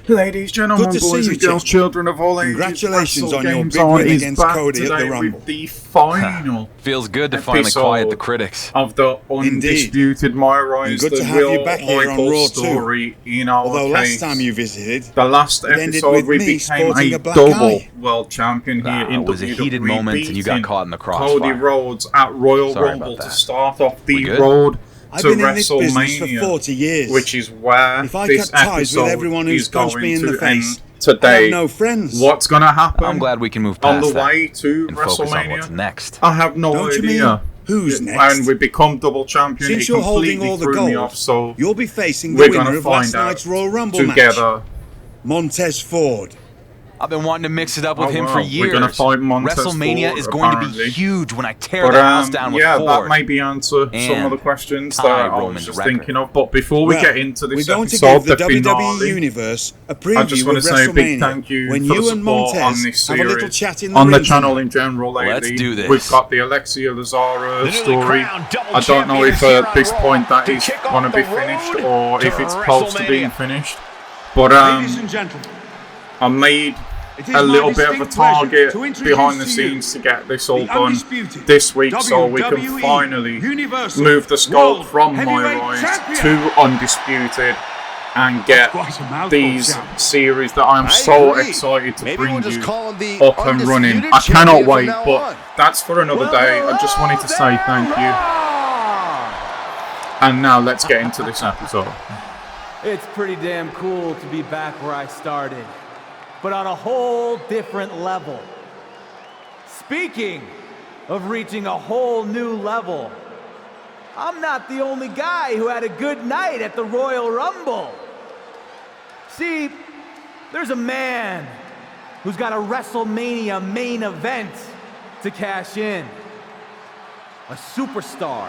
Ladies, gentlemen, boys and girls, children of all ages, congratulations on your big win against Cody at the Rumble. With the final feels good to finally quiet the critics of the Undisputed Myrise, good to have you back here on Raw story in our Although case. last time you visited, the last episode we became a double world champion here in it was WWE, a heated moment and you got caught in the crossfire. Cody Rhodes at Royal Rumble to start off the road I've to been in this business for WrestleMania, 40 years. which is where if I this cut ties with everyone who's is punched going me in the to face, end today. I have no friends. What's going to happen? I'm glad we can move on past the way to and focus on WrestleMania. what's next. I have no Don't idea. You mean who's next? And we become double champion. Since it you're holding all the threw me gold, off, so you'll be facing the winner of last find night's Royal Rumble together. match, Montez Ford. I've been wanting to mix it up with him for years. We're gonna fight Montez WrestleMania Ford, is going to be huge when I tear the house down with Ford. Yeah, that may be answer some of the questions that I was just thinking of. But before we get into this we're going episode, to give the WWE finale, Universe a preview I just want to say a big WrestleMania thank you when for you the and support on Montez this have a little series, chat in the on the ring channel tonight. in general lately. Let's do this. We've got the Alexia Lazara story. I don't know if at this point that is going to be finished or if it's close to being finished. But I made a little bit of a target behind the scenes to get this all done this week, so we can finally move the scope from Myrise to Undisputed and get these series that I'm so excited to bring you up and running. I cannot wait, but that's for another day. I just wanted to say thank you. And now let's get into this episode. It's pretty damn cool to be back where I started, but on a whole different level. Speaking of reaching a whole new level, I'm not the only guy who had a good night at the Royal Rumble. See, there's a man who's got a WrestleMania main event to cash in. A superstar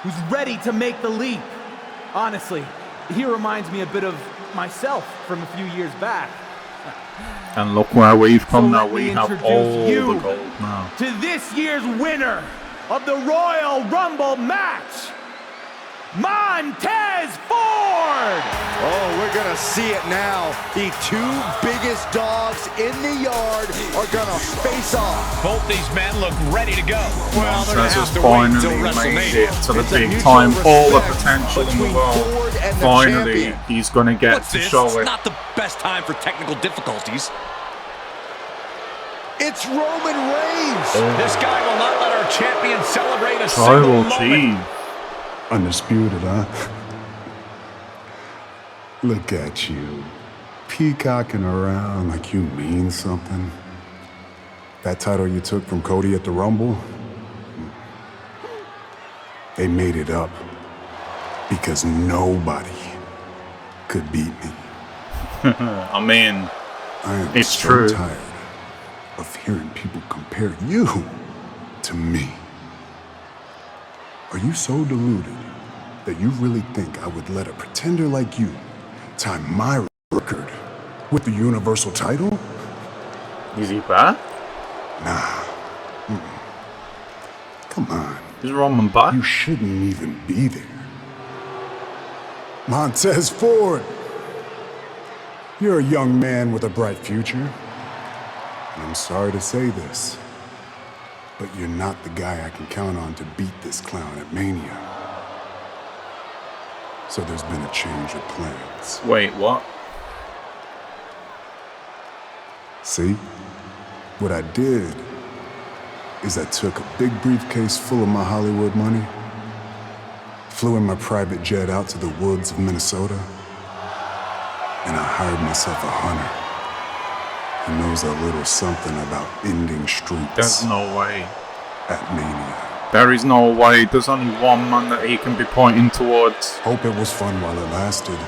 who's ready to make the leap. Honestly, he reminds me a bit of myself from a few years back. And look where we've come now. We have all the gold now. To this year's winner of the Royal Rumble match, Montez Ford! Oh, we're gonna see it now. The two biggest dogs in the yard are gonna face off. Both these men look ready to go. Well, Montez has finally made it to the big time. All the potential in the world. Finally, he's gonna get to show it. It's not the best time for technical difficulties. It's Roman Reigns. This guy will not let our champion celebrate a Tribal single Chief. moment. Undisputed, huh? Look at you, peacocking around like you mean something. That title you took from Cody at the Rumble, they made it up because nobody could beat me. I mean, it's so true. Tired of hearing people compare you to me. Are you so deluded that you really think I would let a pretender like you tie my record with the Universal title? Is he back? Nah. Come on. Is Roman back? You shouldn't even be there. Montez Ford. You're a young man with a bright future. And I'm sorry to say this, but you're not the guy I can count on to beat this clown at Mania. So there's been a change of plans. Wait, what? See? What I did is I took a big briefcase full of my Hollywood money, flew in my private jet out to the woods of Minnesota, and I hired myself a hunter who knows a little something about ending streaks. There's no way. At Mania. There is no way. There's only one man that he can be pointing towards. Hope it was fun while it lasted.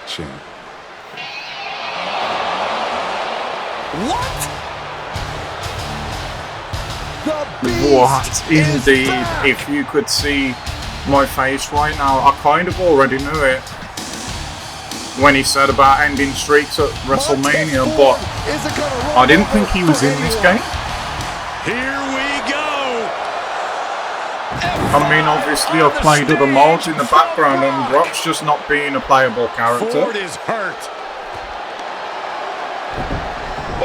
Champ. What? What? Indeed. If you could see my face right now, I kind of already knew it when he said about ending streaks at WrestleMania, but I didn't think he was in this game. Here we go. I mean, obviously I've played other modes in the background and Brock's just not being a playable character. Ford is hurt.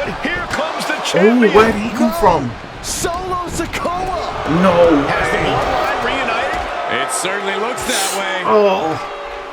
But here comes the Oh, champion. where did he come from? Solo Sikoa. No Has the way. bloodline reunited? It certainly looks that way. Oh.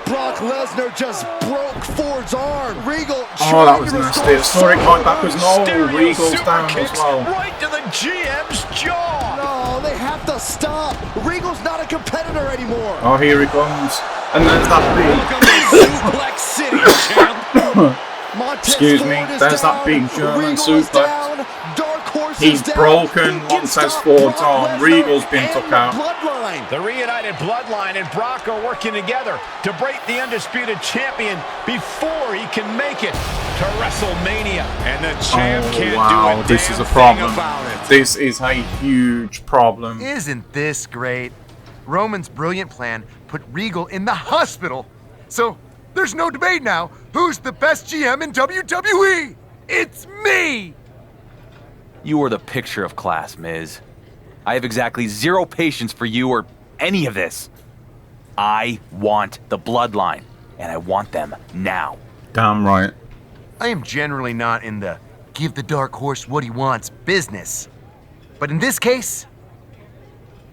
Brock Lesnar just broke Ford's arm. Regal. Oh, that was nasty. I saw it going backwards. No, Regal's down as well. Right to the GM's jaw. No, they have to stop. Regal's not a competitor anymore. Oh, here he comes. And there's that Welcome to Suplex City, champ. big... Montez Excuse me, Ford is there's down. that big German Regal is suplex. down. Dark Horse He's is down. broken. He can Montez stop Ford's Brock arm. Lesnar Regal's been and took the out. Bloodline. The reunited Bloodline and Brock are working together to break the Undisputed Champion before he can make it to WrestleMania. And the champ can't do a this is a damn problem. thing about it. This is a huge problem. Isn't this great? Roman's brilliant plan put Regal in the hospital. So there's no debate now. Who's the best GM in WWE? It's me! You are the picture of class, Miz. I have exactly zero patience for you or any of this. I want the bloodline, and I want them now. Damn right. I am generally not in the give the Dark Horse what he wants business. But in this case,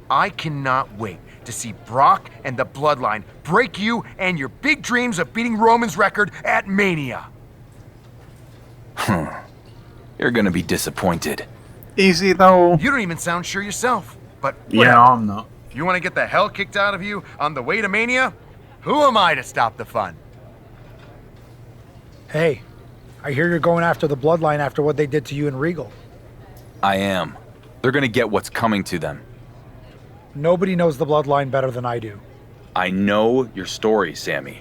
I cannot wait to see Brock and the bloodline break you and your big dreams of beating Roman's record at Mania. You're gonna be disappointed. Easy though. You don't even sound sure yourself, but Yeah, whatever. I'm not. If you want to get the hell kicked out of you on the way to Mania, who am I to stop the fun? Hey, I hear you're going after the bloodline after what they did to you and Regal. I am. They're gonna get what's coming to them. Nobody knows the bloodline better than I do. I know your story, Sammy.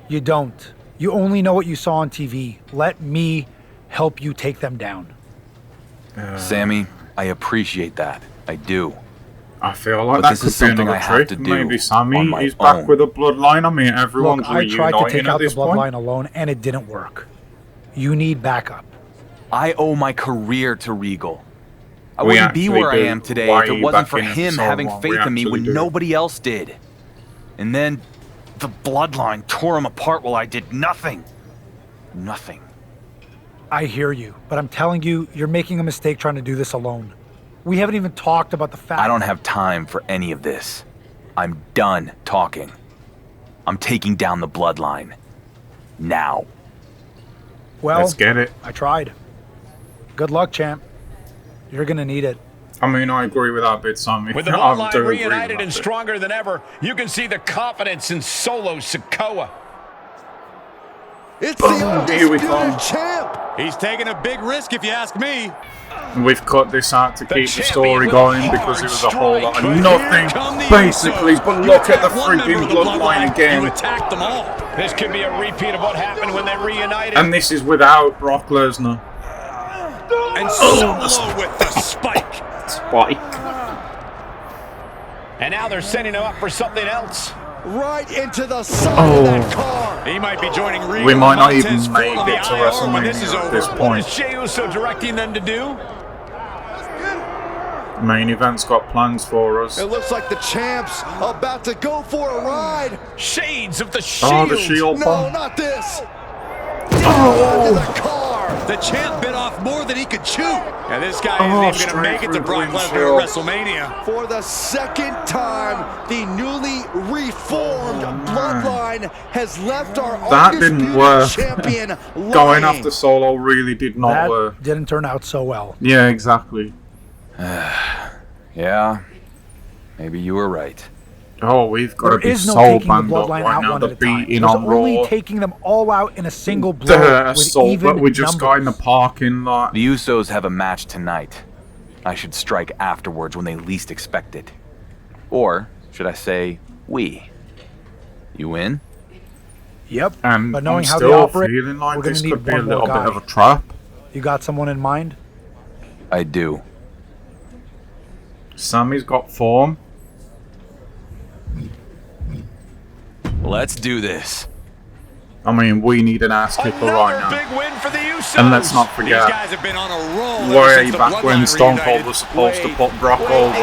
You don't. You only know what you saw on TV. Let me help you take them down. Sammy, I appreciate that. I do. I feel like But that this could is be something another I have trick. to do Maybe Sammy on my is back own. with a bloodline. I mean, everyone's Look, I tried to take reuniting out at the this point. bloodline alone, and it didn't work. You need backup. I owe my career to Regal. I We wouldn't be actually where I do. am today Why if are it you wasn't back for in it him so having long? faith We in me actually when do. nobody else did. And then the bloodline tore him apart while I did nothing. Nothing. I hear you, but I'm telling you, you're making a mistake trying to do this alone. We haven't even talked about the fact. I don't have time for any of this. I'm done talking. I'm taking down the bloodline. Now. Well, Let's get it. I tried. Good luck, champ. You're gonna need it. I mean, I agree with that bit, Sammy. With the I bloodline do agree with reunited that and bit. stronger than ever, you can see the confidence in Solo Sikoa. It's Boom, the here we Undisputed come. Champ. He's taking a big risk if you ask me. We've cut this out to keep the champion story with going a because it hard was a whole lot strike. of But nothing, here come the basically. Usos. But You look at the attack one member freaking of the bloodline You again. attacked them all. This could be a repeat of what happened when they reunited. And this is without Brock Lesnar. And Solo with the spike. Spike. And now they're setting him up for something else. Right into the side of that car. He might be joining Regal. We might not Montez even Ford make on the it to IR when this is WrestleMania at over. this What point. is Jey Uso directing them to do? Main event's got plans for us. It looks like the champ's about to go for a ride. Shades of the Shield. Oh, the Shield No, bomb. not this. Oh. Into the car. The champ bit off more than he could chew. And this guy Oh, isn't even going to make it to straight Brock through Lesnar at Shield. WrestleMania. For the second time, the newly reformed bloodline has left our That didn't undisputed work. champion Going lying. after Solo really did not That work. didn't turn out so well. Yeah, exactly. Yeah. Maybe you were right. Oh, we've got to There be is no so taking the banged up bloodline right out now. one The at a time. beating There's on only Raw. taking them all out in a single blow The with assault, even but we just got in the numbers. parking lot. The Usos have a match tonight. I should strike afterwards when they least expect it. Or, should I say, we. You in? Yep. And But knowing I'm how they still operate, feeling like we're gonna this need could be a one more little bit guy. of a trap. You got someone in mind? I do. Sammy's got form. Let's do this. I mean, we need an ass kicker right now. Big win for the Usos. And let's not forget, These guys have been on a roll way back when Stone Cold was supposed to put Brock over.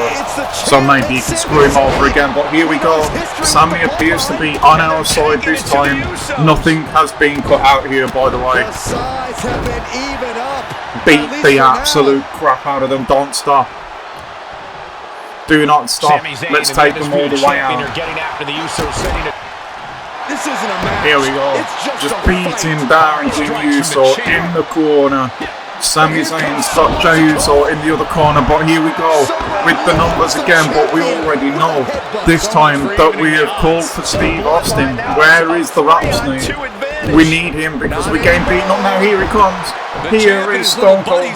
So maybe he can screw him over again. But here we go. Sami appears to be on our side this time. Nothing has been cut out here, by the way. Beat the absolute crap out of them. Don't stop. Do not stop. Let's take them all the way out. This isn't a match. Here we go. Just beating down Jimmy Uso in the corner. Sami Zayn's got Jey Uso in the other corner, but here we go with the numbers again. But we already know this time that we have called for Steve Austin. Where is the Rattlesnake? We need him because we're getting beaten up now. Here he comes. Here is Stone Cold.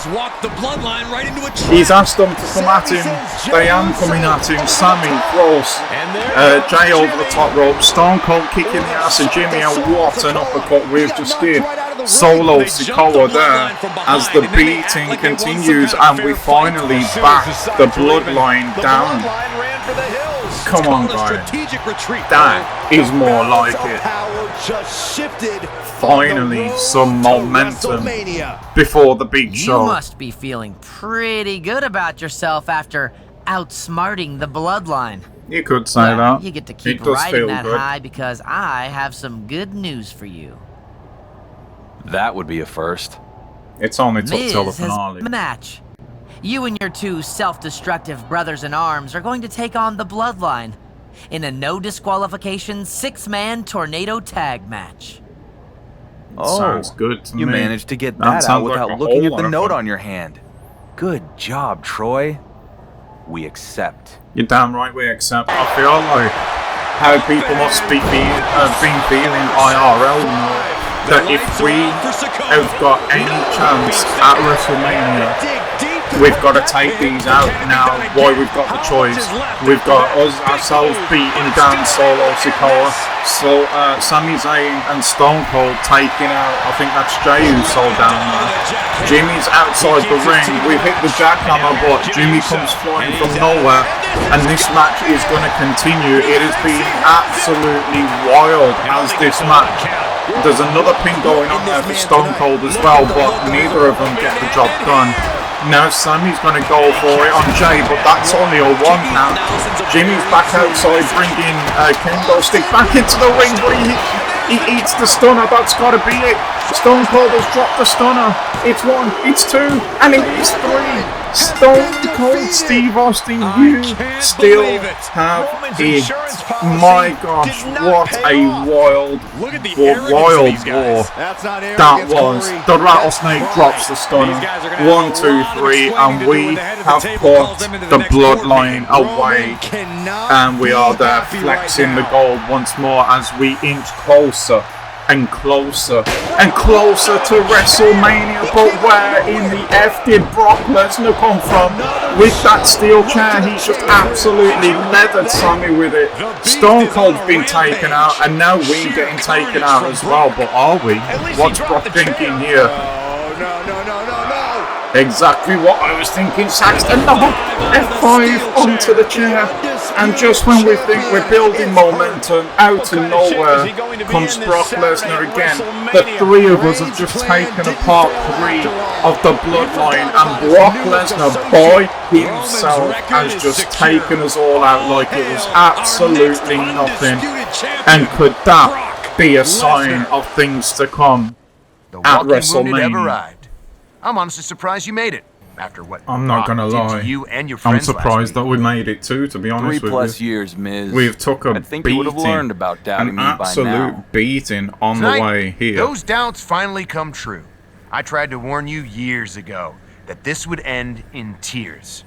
He's asked them to come at him. They are coming at him. Sami close. Jey over the top rope. Stone Cold kicking the ass of Jimmy, and what an uppercut we've just did. Solo Sikoa there as the beating continues, and we finally back the bloodline down. Come on, guys. That is more like it. Finally, some momentum before the big show. You must be feeling pretty good about yourself after outsmarting the bloodline. You could say that. You get to keep riding that high because I have some good news for you. That would be a first. It's only till the finale. Match. You and your two self-destructive brothers-in-arms are going to take on the Bloodline in a no-disqualification 6-man tornado tag match. Oh, sounds good to me. You managed to get that out without looking at the note on your hand. Good job, Troy. We accept. You're damn right we accept. I feel like how people must be been feeling IRL now, that if we have got any chance at WrestleMania, we've got to take these out now. Why we've got the choice. We've got ourselves beating down Solo Sikoa, Sami Zayn and Stone Cold taking out, I think that's Jey Uso down there. Jimmy's outside the ring. We've hit the jackhammer, but Jimmy comes flying from nowhere, and this match is going to continue. It has been absolutely wild as this match. There's another pin going on there for Stone Cold as well, but neither of them get the job done. Now Sami's going to go for it on Jey, but that's only a 1 count. Jimmy's back outside bringing Kendo Stick back into the ring, but he eats the stunner. That's got to be it. Stone Cold has dropped the stunner. It's 1, it's 2, and it is 3. Stone Cold Steve Austin, you still have it. My gosh, what a wild war that was. The Rattlesnake drops the stunner. 1, 2, 3, and we have put the bloodline away. And we are there flexing the gold once more as we inch closer and closer and closer to WrestleMania. But where in the F did Brock Lesnar come from? With that steel chair, he's just absolutely leathered Sami with it. Stone Cold's been taken out, and now we're getting taken out as well. But are we? What's Brock thinking here? Exactly what I was thinking, Saxton. No, F5 onto the chair. And just when we think we're building momentum, out of nowhere comes Brock Lesnar again. The 3 of us have just taken apart 3 of the bloodline, and Brock Lesnar by himself has just taken us all out like it was absolutely nothing. And could that be a sign of things to come at WrestleMania? I'm honestly surprised you made it. After what I'm not gonna lie, you and your I'm surprised that we made it too, to be honest with you. 3+ years, Miz. We've took a beating, about doubting an me by absolute now. beating on the way here. Those doubts finally come true. I tried to warn you years ago that this would end in tears.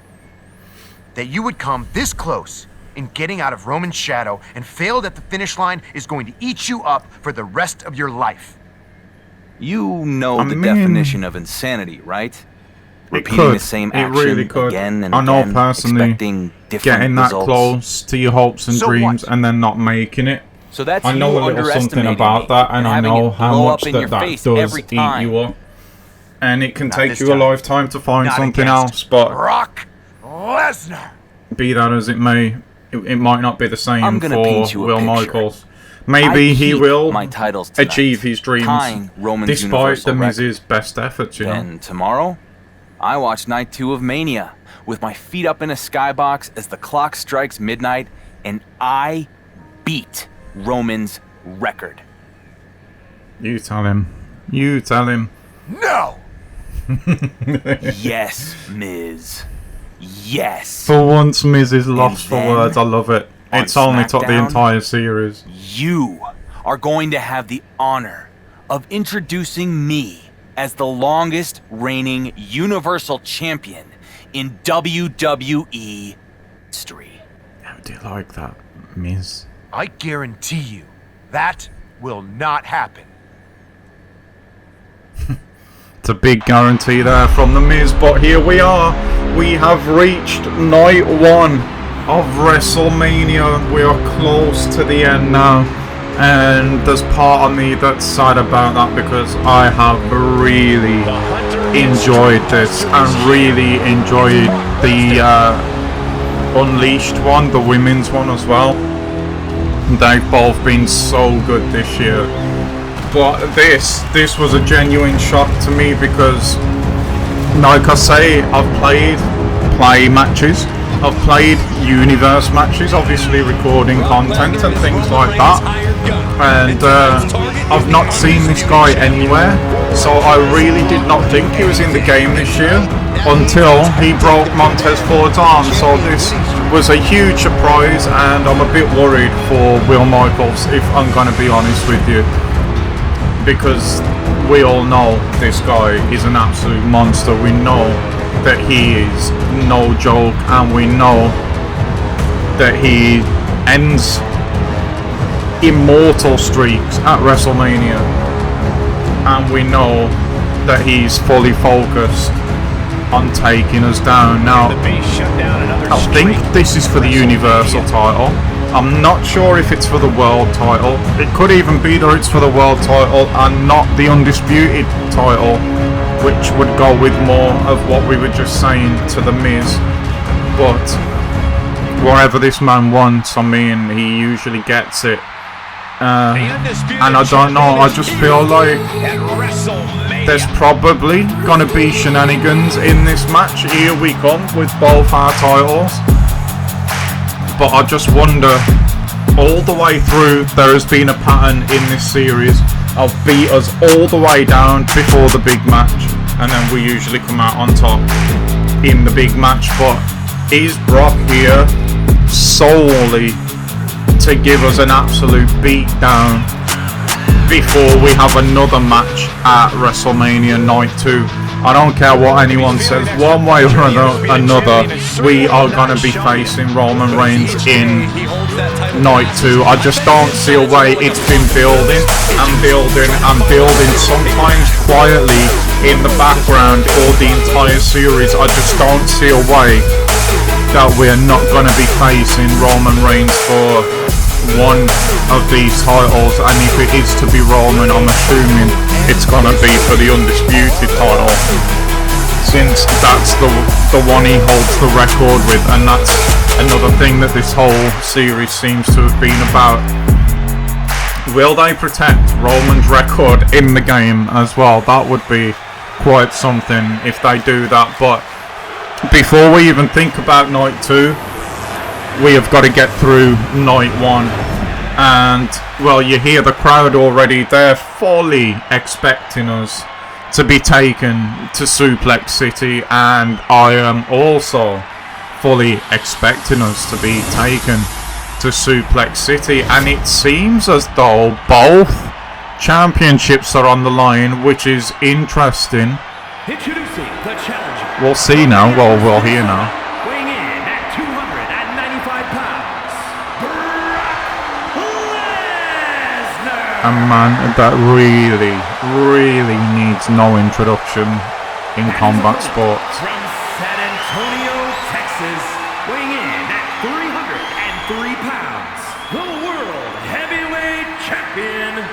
That you would come this close in getting out of Roman's shadow and failed at the finish line is going to eat you up for the rest of your life. You know the definition of insanity, right? Repeating the same action really could. Again and I know again, personally, expecting different getting that results. close to your hopes and dreams and then not making it. So that's I know a little something about that, and I know how much that does eat you up. And it can take you a lifetime to find something else, but Brock Lesnar. Be that as it may, it might not be the same for Will Michaels. maybe he will my titles tonight, achieve his dreams despite the Miz's best efforts, you know. And tomorrow, I watch Night 2 of Mania with my feet up in a skybox as the clock strikes midnight, and I beat Roman's record. You tell him. You tell him. No! Yes, Miz. Yes. For once, Miz is lost for words. I love it. It's only took the entire series. You are going to have the honor of introducing me as the longest reigning Universal Champion in WWE history. How do you like that, Miz? I guarantee you, that will not happen. It's a big guarantee there from the Miz, but here we are. We have reached night 1 of WrestleMania. We are close to the end now, and there's part of me that's sad about that because I have really enjoyed this and really enjoyed the Unleashed one, the women's one as well. They've both been so good this year. But this was a genuine shock to me because, like I say, I've played play matches, I've played universe matches, obviously recording content and things like that, and I've not seen this guy anywhere, so I really did not think he was in the game this year until he broke Montez Ford's arm. So this was a huge surprise, and I'm a bit worried for Will Michaels, if I'm going to be honest with you. Because we all know this guy is an absolute monster. We know that he is no joke, and we know that he ends immortal streaks at WrestleMania, and we know that he's fully focused on taking us down. Now, I think this is for the Universal title. I'm not sure if it's for the world title. It could even be that it's for the world title and not the Undisputed title, which would go with more of what we were just saying to the Miz. But whatever this man wants, I mean, he usually gets it. And I don't know, I just feel like there's probably gonna be shenanigans in this match. Here we come with both our titles. But I just wonder, all the way through, there has been a pattern in this series of beat us all the way down before the big match, and then we usually come out on top in the big match. But is Brock here solely to give us an absolute beat down before we have another match at WrestleMania Night 2? I don't care what anyone says, one way or another, we are going to be facing Roman Reigns in Night 2. I just don't see a way. It's been building and building and building, sometimes quietly in the background for the entire series. I just don't see a way that we're not going to be facing Roman Reigns for one of these titles, and if it is to be Roman, I'm assuming it's gonna be for the Undisputed title, since that's the one he holds the record with, and that's another thing that this whole series seems to have been about. Will they protect Roman's record in the game as well? That would be quite something if they do that. But before we even think about Night 2, we have got to get through Night 1, and well, you hear the crowd already. They're fully expecting us to be taken to Suplex City, and I am also fully expecting us to be taken to Suplex City, and it seems as though both championships are on the line, which is interesting. Introducing the challenger. We'll see now. Well, we'll hear now. Weighing in at 295 pounds, Brock Lesnar. A man that really needs no introduction in combat sports. From San Antonio, Texas, weighing in at 303 pounds, the World Heavyweight Champion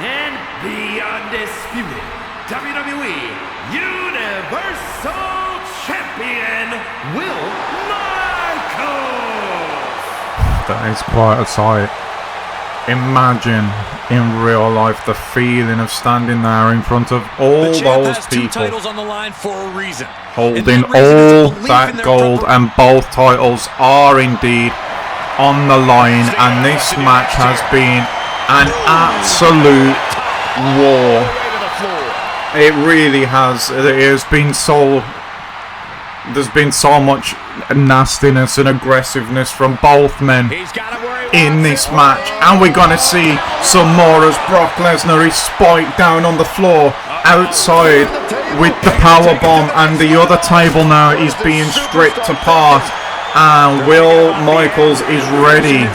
and the Undisputed WWE Universal Champion, Will Michaels. That is quite a sight. imagine in real life the feeling of standing there in front of all those people on the line for a reason. holding all that gold, and both titles are indeed on the line, and this match has been an absolute war. It really has. There's been so much nastiness and aggressiveness from both men in this match, and we're gonna see some more as Brock Lesnar is spiked down on the floor outside with the power bomb, and the other table now is being stripped apart, and Will Michaels is ready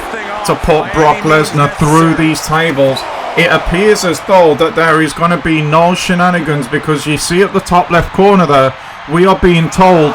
to put Brock Lesnar through these tables. It appears as though that there is going to be no shenanigans, because you see at the top left corner there, we are being told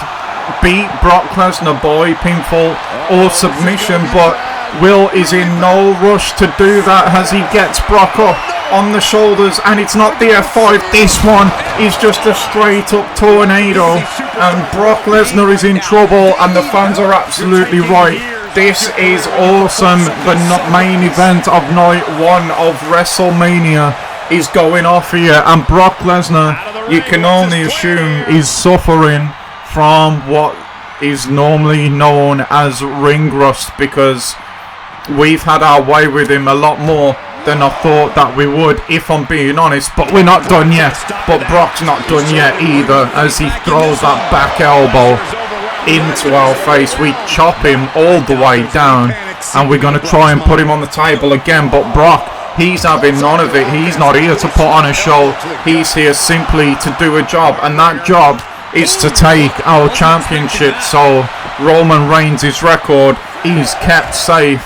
beat Brock Lesnar by pinfall or submission, but Will is in no rush to do that as he gets Brock up on the shoulders, and it's not the F5, this one is just a straight up tornado, and Brock Lesnar is in trouble, and the fans are absolutely right. This is awesome. The main event of night 1 of WrestleMania is going off here, and Brock Lesnar, you can only assume, is suffering from what is normally known as ring rust, because we've had our way with him a lot more than I thought that we would, if I'm being honest, but we're not done yet. But Brock's not done yet either, as he throws that back elbow into our face. We chop him all the way down, and we're going to try and put him on the table again, but Brock, he's having none of it. He's not here to put on a show. He's here simply to do a job, and that job is to take our championship. So Roman Reigns' record is kept safe.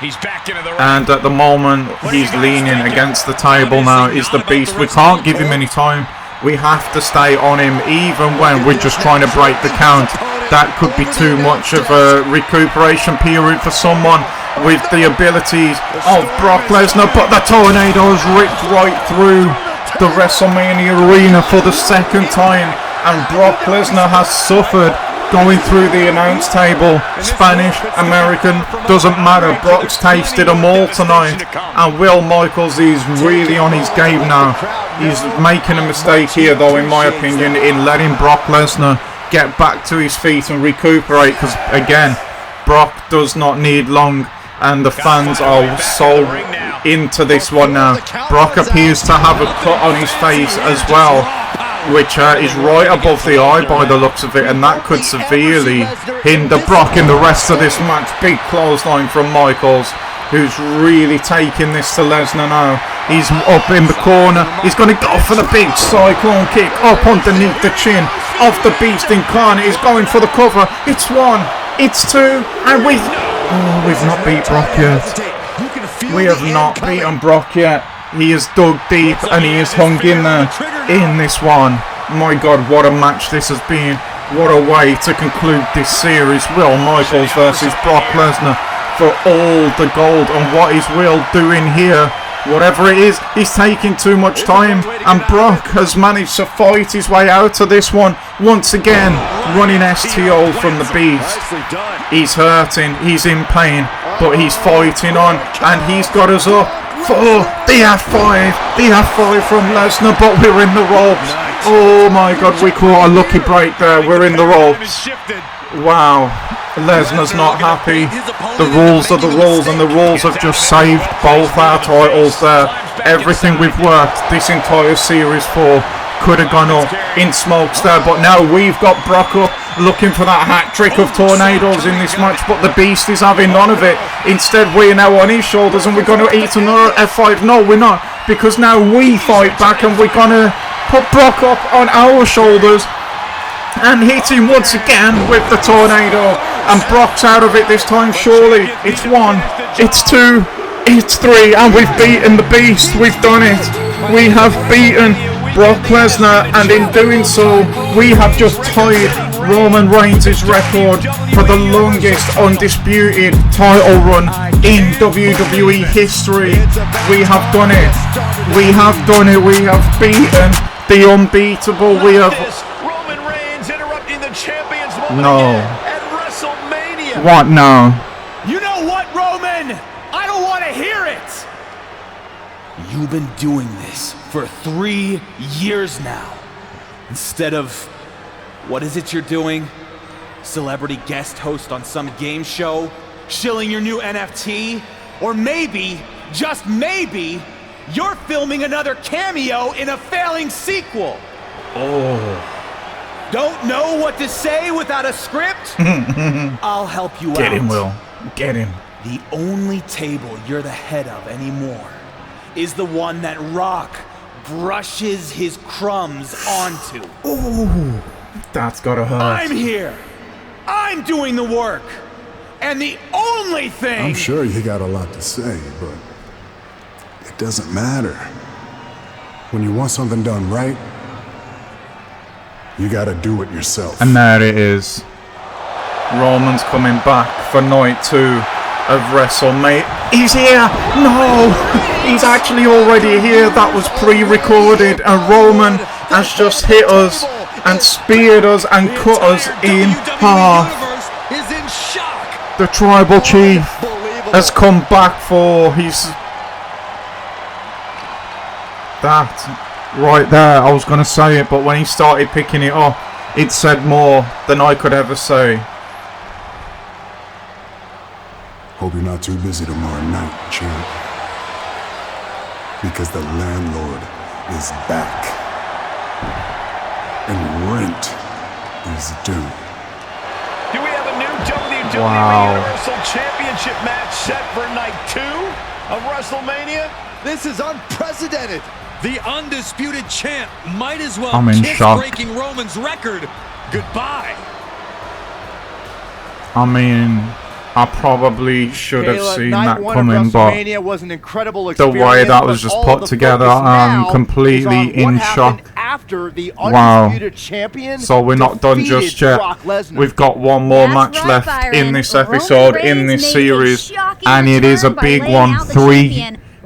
He's back into the ring. And at the moment, he's leaning against the table now, is the Beast. We can't give him any time. We have to stay on him, even when we're just trying to break the count. That could be too much of a recuperation period for someone with the abilities of Brock Lesnar. But the tornado's ripped right through the WrestleMania arena for the second time, and Brock Lesnar has suffered going through the announce table. Spanish, American, doesn't matter. Brock's tasted them all tonight, and Will Michaels is really on his game now. He's making a mistake here, though, in my opinion, in letting Brock Lesnar get back to his feet and recuperate, because again, Brock does not need long, and the fans are so into this one now. Brock appears to have a cut on his face as well, which is right above the eye by the looks of it, and that could severely hinder Brock in the rest of this match. Big clothesline from Michaels, who's really taking this to Lesnar now. He's up in the corner. He's going to go for the big cyclone kick up underneath the chin of the Beast incarnate. He's going for the cover. It's 1, it's 2, and we've not beat Brock yet. We have not beaten Brock yet. He is dug deep, and he is hung in there in this one. My God, what a match this has been. What a way to conclude this series. Will Michaels versus Brock Lesnar for all the gold. And what is Will doing here? Whatever it is, he's taking too much time, and Brock has managed to fight his way out of this one once again, running STO from the Beast. He's hurting, he's in pain, but he's fighting on, and he's got us up for the F5 from Lesnar, but we're in the ropes. Oh my God, we caught a lucky break there. We're in the ropes. Wow, Lesnar's not happy. The rules are the rules, and the rules have just saved both our titles there. Everything we've worked this entire series for could have gone up in smokes there, but now we've got Brock up looking for that hat trick of tornadoes in this match, but the Beast is having none of it. Instead, we're now on his shoulders, and we're going to eat another F5. No, we're not, because now we fight back, and we're going to put Brock up on our shoulders and hit him once again with the tornado, and Brock's out of it this time, surely. It's 1, it's 2, it's 3, and we've beaten the Beast. We've done it. We have beaten Brock Lesnar, and in doing so, we have just tied Roman Reigns' record for the longest undisputed title run in WWE history. We have done it. We have done it. We have beaten the unbeatable. We have... Roman Reigns interrupting the champion's No. at WrestleMania. What now? You know what, Roman? I don't want to hear it. You've been doing this for 3 years now. Instead of, what is it you're doing? Celebrity guest host on some game show? Shilling your new NFT? Or maybe, just maybe, you're filming another cameo in a failing sequel. Oh. Don't know what to say without a script? I'll help you out. Get him, Will. Get him. The only table you're the head of anymore is the one that Rock brushes his crumbs onto. Ooh, that's gotta hurt. I'm here. I'm doing the work. And the only thing... I'm sure you got a lot to say, but it doesn't matter. When you want something done right, you gotta do it yourself. And there it is. Roman's coming back for night 2 of WrestleMania. He's here! No! He's actually already here. That was pre-recorded, and Roman has just hit us and speared us and cut us in half. The tribal chief has come back for his... That right there, I was going to say it, but when he started picking it up, it said more than I could ever say. Hope you're not too busy tomorrow night, champ. Because the landlord is back. And rent is due. Do we have a new WWE Universal Championship match set for night 2 of WrestleMania? This is unprecedented. The Undisputed Champ might as well I'm in kiss shock. breaking Roman's record goodbye. I mean, I probably should have seen that coming, but was an incredible the way that was just put together, I'm completely in shock. After the Wow. Undisputed Champion So we're not done just yet. We've got one more match left in this episode, in this series, and it is a big one.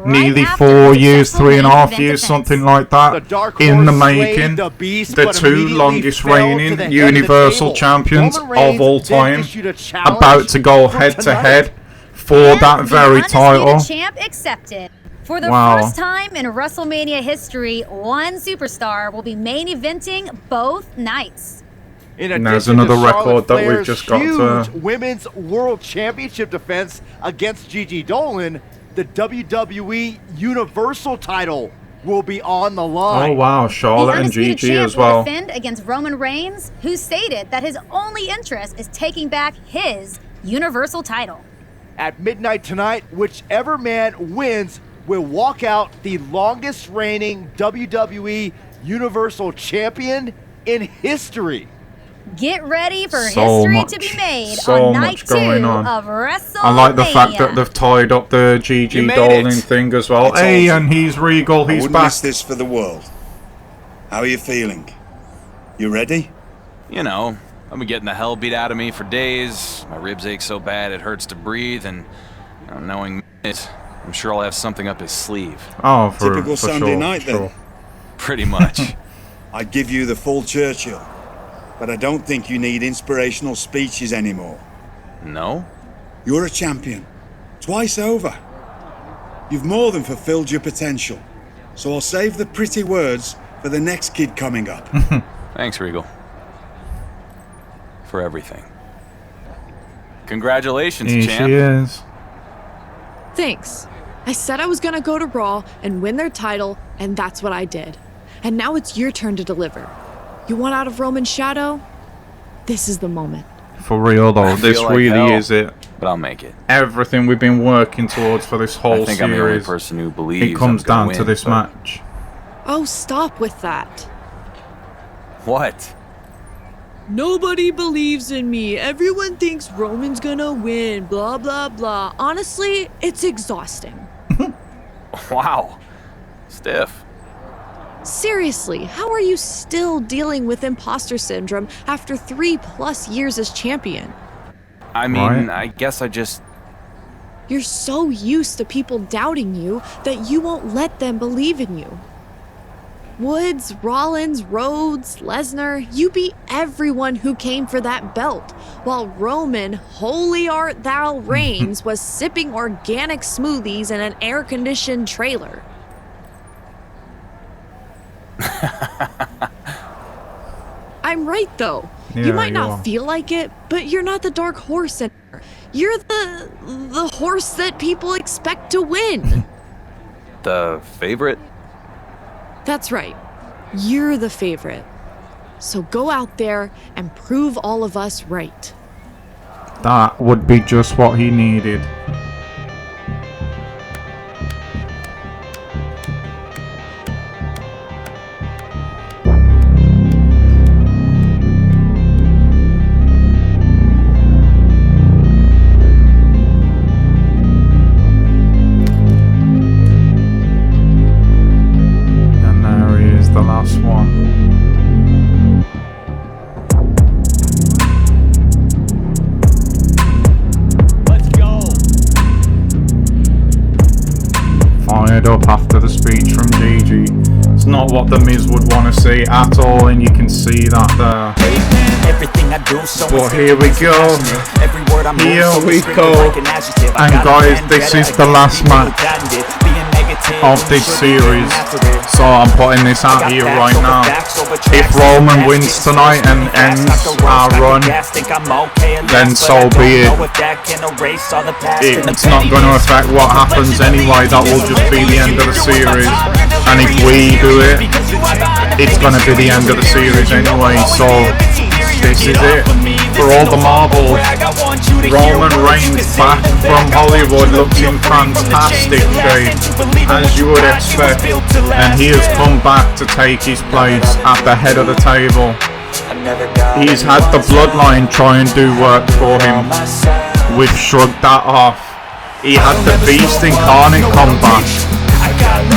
Nearly 4 years, 3.5 years, something like that, in the making. The 2 longest reigning Universal Champions of all time, about to go head to head for that very title. Champ accepted. For the Wow. first time in WrestleMania history, one superstar will be main eventing both nights. And there's another record that we've just got to... Women's World Championship defense against Gigi Dolan. The WWE Universal title will be on the line. Oh wow, Charlotte and Gigi as well. Will defend against Roman Reigns, who stated that his only interest is taking back his Universal title. At midnight tonight, whichever man wins will walk out the longest reigning WWE Universal Champion in history. Get ready for So history much, to be made so on much night 2 going on. of WrestleMania. I like the fact that they've tied up the Gigi Dolan thing as well. Hey, and he's Regal, he's wouldn't back. miss this for the world. How are you feeling? You ready? You know, I've been getting the hell beat out of me for days. My ribs ache so bad it hurts to breathe, and knowing it, I'm sure I'll have something up his sleeve. Oh, Typical Sunday night then. Pretty much. I'd give you the full Churchill, but I don't think you need inspirational speeches anymore. No? You're a champion. Twice over. You've more than fulfilled your potential. So I'll save the pretty words for the next kid coming up. Thanks, Regal. For everything. Congratulations, Here champ. she is. Thanks. I said I was gonna go to Raw and win their title, and that's what I did. And now it's your turn to deliver. You want out of Roman's shadow? This is the moment. For real though, I this feel like really hell, is it. But I'll make it. Everything we've been working towards for this whole I think I'm the only series, person who believes it comes I'm gonna down to win, this but- match. Oh, stop with that. What? Nobody believes in me. Everyone thinks Roman's gonna win, blah, blah, blah. Honestly, it's exhausting. Wow. Stiff. Seriously, how are you still dealing with imposter syndrome after 3+ years as champion? I mean, Right. I guess I just... You're so used to people doubting you that you won't let them believe in you. Woods, Rollins, Rhodes, Lesnar, you beat everyone who came for that belt, while Roman, holy art thou reigns, was sipping organic smoothies in an air-conditioned trailer. I'm right, though. Yeah, you might you not are. feel like it, but you're not the dark horse anymore. You're the horse that people expect to win. The favorite? That's right. You're the favorite. So go out there and prove all of us right. That would be just what he needed. And there he is, the last one. Fired up after the speech from Gigi. It's not what the Miz would want to see at all, and you can see that there. But here we go. Here we go. And guys, this is the last match of this series. So I'm putting this out here right now. If Roman wins tonight and ends our run, then so be it. It's not going to affect what happens anyway. That will just be the end of the series. And if we do it, it's going to be the end of the series anyway. So this is it for all the marbles. Roman Reigns back from Hollywood, looks in fantastic shape, as you would expect, and he has come back to take his place at the head of the table. He's had the bloodline try and do work for him. We've shrugged that off. He had the Beast Incarnate come back.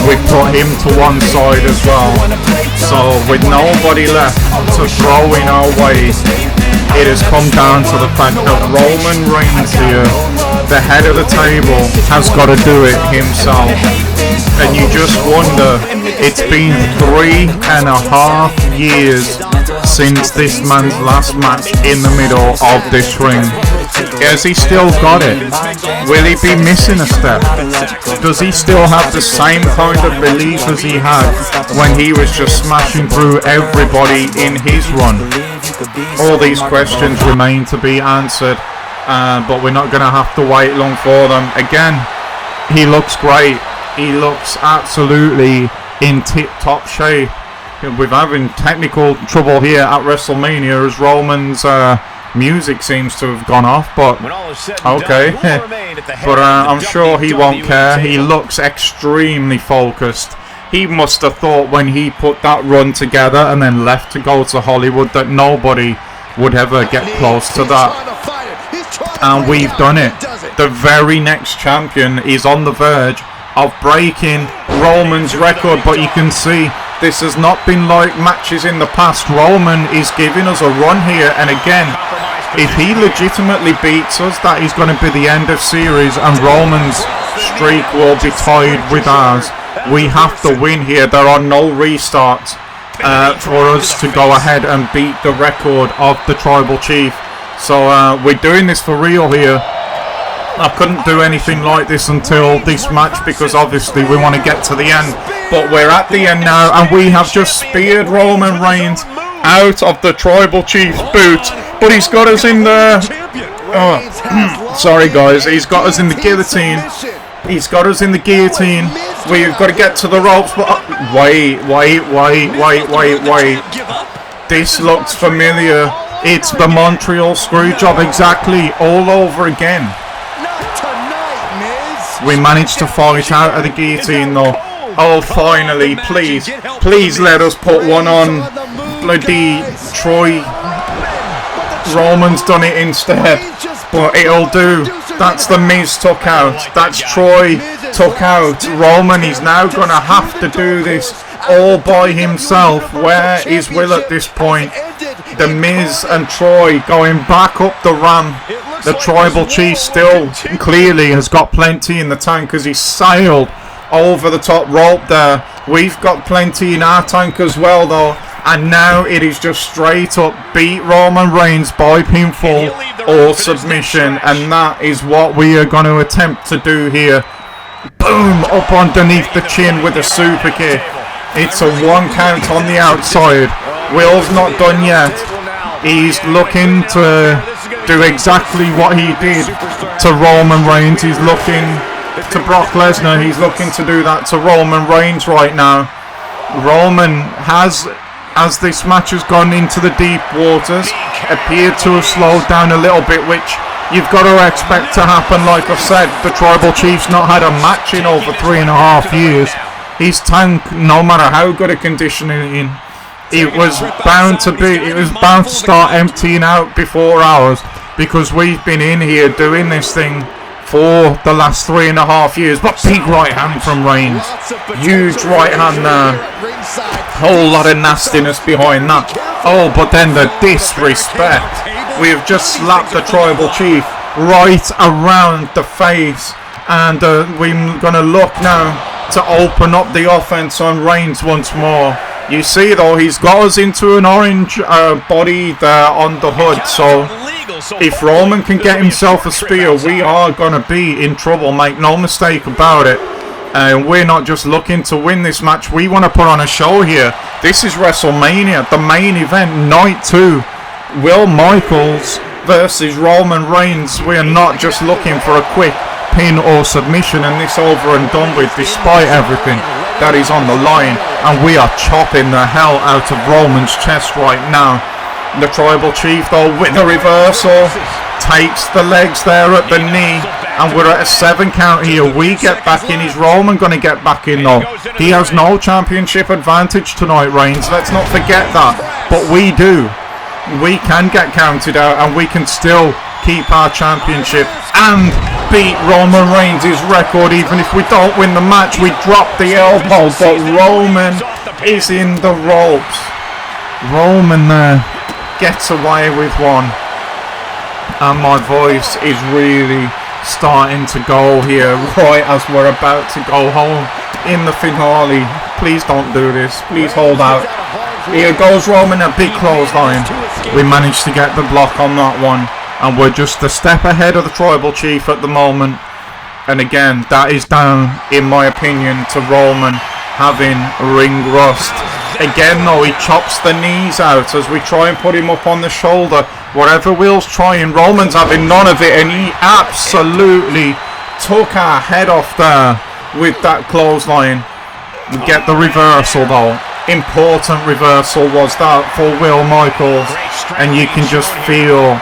We put him to one side as well. So with nobody left to throw in our way, it has come down to the fact that Roman Reigns here, the head of the table, has got to do it himself. And you just wonder, it's been 3.5 years since this man's last match in the middle of this ring. Has he still got it? Will he be missing a step? Does he still have the same kind of belief as he had when he was just smashing through everybody in his run? All these questions remain to be answered, but we're not going to have to wait long for them. Again, he looks great. He looks absolutely in tip-top shape. We're having technical trouble here at WrestleMania as Roman's music seems to have gone off, but okay. But I'm sure he won't care. He looks extremely focused. He must have thought when he put that run together and then left to go to Hollywood that nobody would ever get close to that. And we've done it. The very next champion is on the verge of breaking Roman's record, but you can see this has not been like matches in the past. Roman is giving us a run here, and again, if he legitimately beats us, that is going to be the end of series, and Roman's streak will be tied with ours. We have to win here. There are no restarts for us to go ahead and beat the record of the Tribal Chief. So we're doing this for real here. I couldn't do anything like this until this match because obviously we want to get to the end. But we're at the end now, and we have just speared Roman Reigns out of the Tribal Chief's boot. But he's got us in the... sorry guys, he's got us in the guillotine. He's got us in the guillotine. We've got to get to the ropes, but... Wait. This looks familiar. It's the Montreal Screwjob exactly all over again. We managed to fight out of the guillotine though. Oh, finally, please let us put one on bloody Troy. Roman's done it instead, but it'll do. That's the Miz took out. That's Troy took out. Roman is now going to have to do this all by himself. Where is Will at this point? The Miz and Troy going back up the ramp. The Tribal Chief still clearly has got plenty in the tank as he sailed over the top rope there. We've got plenty in our tank as well though. And now it is just straight up beat Roman Reigns by pinfall or submission. And that is what we are going to attempt to do here. Boom! Up underneath the chin with a super kick. It's a 1 count on the outside. Will's not done yet. He's looking to do exactly what he did to Roman Reigns. He's looking to Brock Lesnar. He's looking to do that to Roman Reigns right now. Roman has, as this match has gone into the deep waters, appeared to have slowed down a little bit, which you've got to expect to happen. Like I said, the Tribal Chief's not had a match in over 3.5 years. His tank, no matter how good a condition in, it was bound to start emptying out before ours, because we've been in here doing this thing for the last 3.5 years. But big right hand from Reigns, huge right hand there, whole lot of nastiness behind that. Oh, but then the disrespect. We've just slapped the Tribal Chief right around the face, and we're gonna look now to open up the offense on Reigns once more. You see though, he's got us into an orange body there on the hood, so if Roman can get himself a spear, we are going to be in trouble, make no mistake about it. And we're not just looking to win this match, we want to put on a show here. This is WrestleMania, the main event, night 2. Will Michaels versus Roman Reigns. We are not just looking for a quick pin or submission and this over and done with, despite everything that is on the line. And we are chopping the hell out of Roman's chest right now. The Tribal Chief though, with the reversal, takes the legs there at the knee, and we're at a 7 count here. We get back in. Is Roman going to get back in though? He has no championship advantage tonight, Reigns, let's not forget that, but we do. We can get counted out and we can still keep our championship and beat Roman Reigns' record. Even if we don't win the match, we drop the elbow, but Roman is in the ropes. Roman there gets away with one, and my voice is really starting to go here right as we're about to go home in the finale. Please don't do this, please hold out. Here goes Roman, a big clothesline. We managed to get the block on that one, and we're just a step ahead of the Tribal Chief at the moment. And again, that is down, in my opinion, to Roman having ring rust. Again though, he chops the knees out as we try and put him up on the shoulder. Whatever Will's trying, Roman's having none of it, and he absolutely took our head off there with that clothesline. We get the reversal though. Important reversal was that for Will Michaels, and you can just feel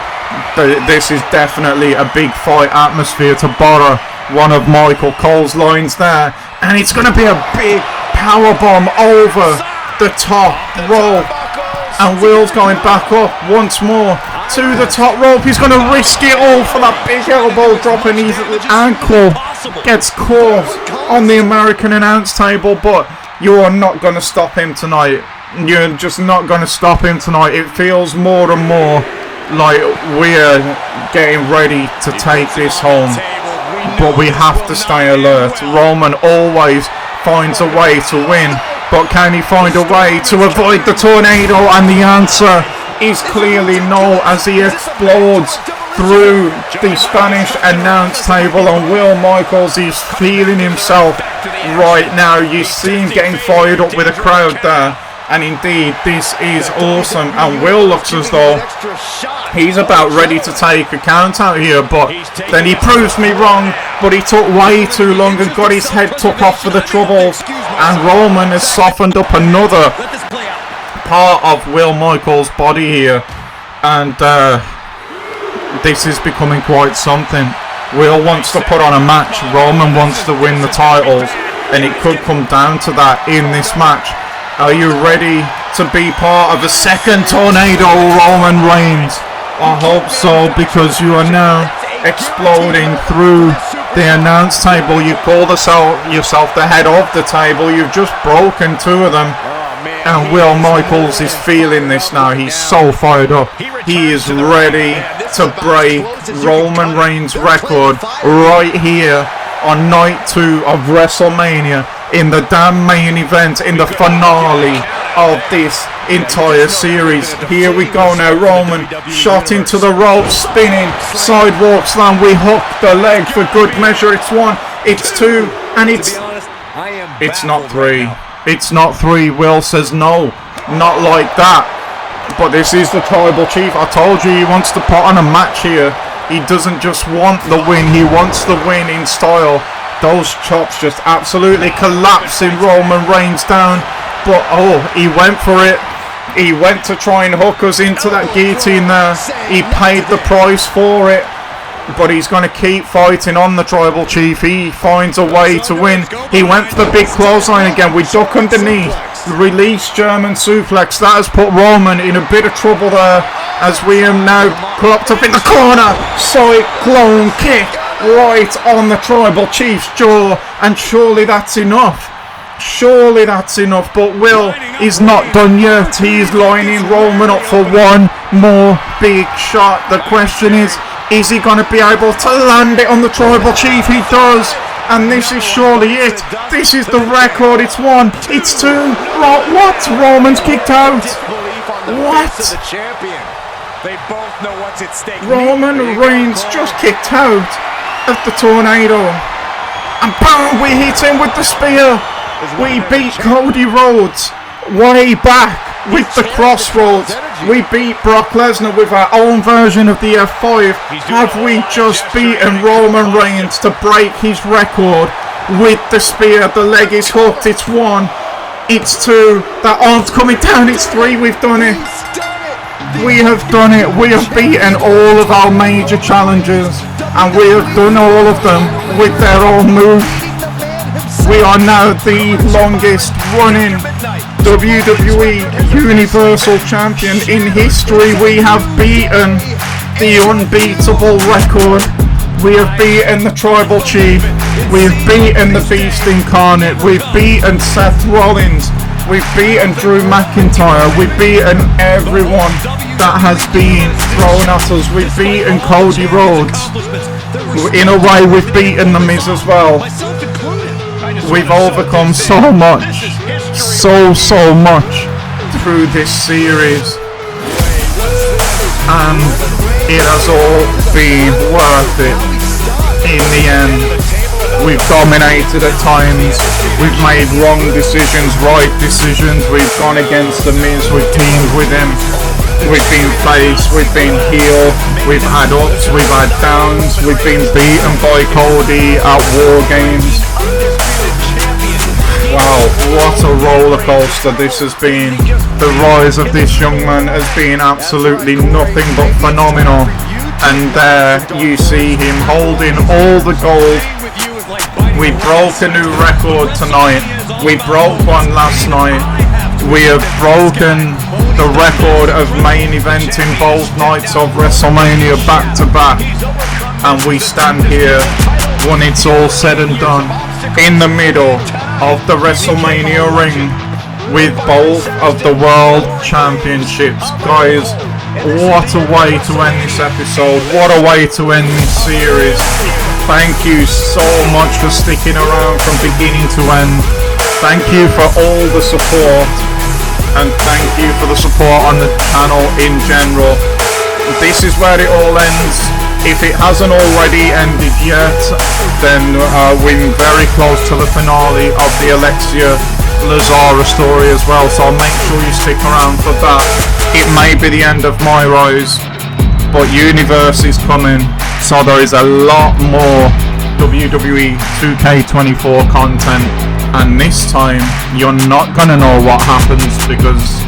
that this is definitely a big fight atmosphere to borrow one of Michael Cole's lines there, and it's going to be a big powerbomb over the top rope, and Will's going back up once more to the top rope. He's going to risk it all for that big elbow drop, and his ankle gets caught on the American announce table, but you are not going to stop him tonight. You're just not going to stop him tonight. It feels more and more like we're getting ready to take this home, but we have to stay alert. Roman always finds a way to win, but can he find a way to avoid the tornado? And the answer is clearly no, as he explodes through the Spanish announce table, and Will Michaels is feeling himself right now. You see him getting fired up with a crowd there, and indeed this is awesome. And Will looks as though he's about ready to take a count out here, but then he proves me wrong. But he took way too long and got his head took off for the troubles, and Roman has softened up another part of Will Michaels' body here, and this is becoming quite something. Will wants to put on a match, Roman wants to win the titles, and it could come down to that in this match. Are you ready to be part of a second tornado, Roman Reigns? I hope so, because you are now exploding through the announce table. You call yourself the head of the table. You've just broken 2 of them. And Will Michaels is feeling this now. He's so fired up. He is ready to break Roman Reigns' record right here on night 2 of WrestleMania, in the damn main event, in the finale of this entire series. Here we go now. Roman shot into the ropes, spinning sidewalk slam. We hook the leg for good measure. It's 1, it's 2, and it's not 3. It's not 3. Will says no, not like that. But this is the Tribal Chief. I told you he wants to put on a match here. He doesn't just want the win, he wants the win in style. Those chops just absolutely collapsing Roman Reigns down. But oh, he went for it. He went to try and hook us into that guillotine there. He paid the price for it. But he's going to keep fighting on the Tribal Chief. He finds a way to win. He went for the big clothesline again. We duck underneath. Release German suplex. That has put Roman in a bit of trouble there. As we are now clocked up in the corner. Cyclone kick right on the Tribal Chief's jaw. And surely that's enough. Surely that's enough. But Will is not done yet. He's lining Roman up for one more big shot. The question is he going to be able to land it on the Tribal Chief? He does. And this is surely it. This is the record. It's 1. It's 2. What? Roman's kicked out. What? Roman Reigns just kicked out of the tornado. And boom, we hit him with the spear. We beat Cody Rhodes way back with the Crossroads. We beat Brock Lesnar with our own version of the F5. Have we just beaten Roman Reigns to break his record with the spear? The leg is hooked. It's 1. It's 2. That arm's coming down. It's 3. We've done it. We have done it. We have beaten all of our major challenges. And we have done all of them with their own moves. We are now the longest running WWE Universal Champion in history. We have beaten the unbeatable record. We have beaten the Tribal Chief. We have beaten the Beast Incarnate. We've beaten Seth Rollins. We've beaten Drew McIntyre. We've beaten everyone that has been thrown at us. We've beaten Cody Rhodes. In a way, we've beaten The Miz as well. We've overcome so much. So much through this series. And it has all been worth it in the end. We've dominated at times. We've made wrong decisions, right decisions. We've gone against The Miz. We've teamed with him. We've been face. We've been heel. We've had ups. We've had downs. We've been beaten by Cody at War Games. Wow, what a roller coaster this has been. The rise of this young man has been absolutely nothing but phenomenal. And there you see him holding all the gold. We broke a new record tonight. We broke one last night. We have broken the record of main eventing both nights of WrestleMania back to back. And we stand here when it's all said and done in the middle of the WrestleMania ring with both of the World Championships. Guys, what a way to end this episode. What a way to end this series. Thank you so much for sticking around from beginning to end. Thank you for all the support. And thank you for the support on the channel in general. This is where it all ends. If it hasn't already ended yet, then we're very close to the finale of the Alexia Lazara story as well, so make sure you stick around for that. It may be the end of Myrise, but Universe is coming, so there is a lot more WWE 2K24 content, and this time you're not gonna know what happens because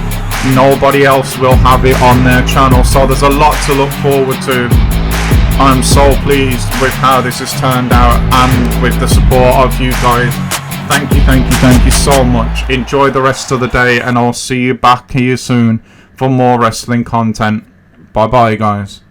nobody else will have it on their channel, so there's a lot to look forward to. I'm so pleased with how this has turned out and with the support of you guys. Thank you so much. Enjoy the rest of the day and I'll see you back here soon for more wrestling content. Bye bye guys.